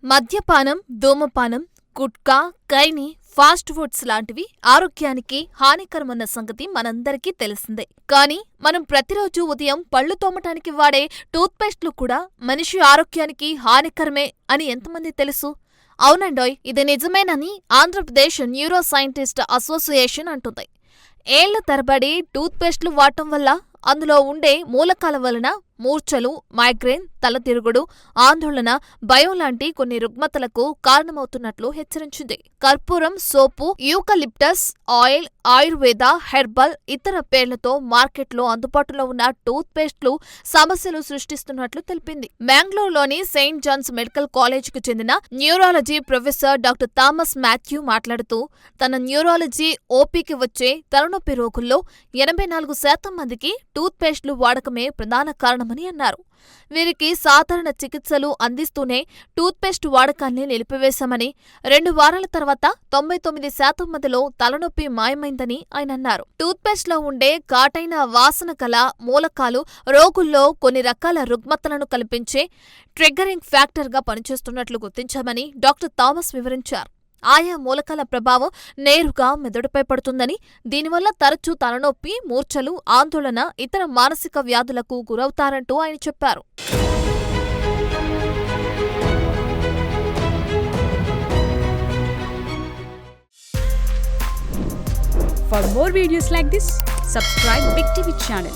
మద్యపానం, ధూమపానం, gutka, khaini, fast foods లాంటివి ఆరోగ్యానికి హానికరమన్న సంగతి మనందరికీ తెలిసిందే. కానీ మనం ప్రతిరోజు ఉదయం పళ్ళు తోమటానికి వాడే టూత్పేస్ట్లు కూడా మనిషి ఆరోగ్యానికి హానికరమే అని ఎంతమంది తెలుసు? అవునండోయ్, ఇది నిజమేనని ఆంధ్రప్రదేశ్ న్యూరో సైంటిస్ట్ అసోసియేషన్ అంటుంది. ఏళ్ల తరబడి టూత్పేస్ట్లు వాడటం వల్ల అందులో ఉండే మూలకాల వలన మూర్ఛలు, మైగ్రేన్, తలతిరుగుడు, ఆందోళన, భయం లాంటి కొన్ని రుగ్మతలకు కారణమవుతున్నట్లు హెచ్చరించింది. కర్పూరం, సోపు, యూకలిప్టస్ ఆయిల్, ఆయుర్వేద, హెర్బల్, ఇతర పేర్లతో మార్కెట్లో అందుబాటులో ఉన్న టూత్ పేస్ట్లు సమస్యలు సృష్టిస్తున్నట్లు తెలిపింది. మ్యాంగ్లూరులోని సెయింట్ జాన్స్ మెడికల్ కాలేజీకి చెందిన neurology professor doctor Thomas Matthew మాట్లాడుతూ, తన న్యూరాలజీ ఓపీకి వచ్చే తలనొప్పి రోగుల్లో 84% మందికి టూత్ పేస్ట్లు వాడకమే ప్రధాన కారణమని అన్నారు. వీరికి సాధారణ చికిత్సలు అందిస్తూనే టూత్పేస్ట్ వాడకాన్ని నిలిపివేశామని, 2 వారాల తర్వాత 99% మందిలో తలనొప్పి మాయమైందని ఆయన అన్నారు. టూత్పేస్ట్లో ఉండే ఘాటైన వాసన కల మూలకాలు రోగుల్లో కొన్ని రకాల రుగ్మతలను కల్పించే ట్రిగ్గరింగ్ ఫ్యాక్టర్గా పనిచేస్తున్నట్లు గుర్తించామని డాక్టర్ థామస్ వివరించారు. ఆయా మూలకాల ప్రభావం నేరుగా మెదడుపై పడుతుందని, దీనివల్ల తరచూ తలనొప్పి, మూర్ఛలు, ఆందోళన, ఇతర మానసిక వ్యాధులకు గురవుతారంటూ ఆయన చెప్పారు. For more videos like this, subscribe Big TV channel.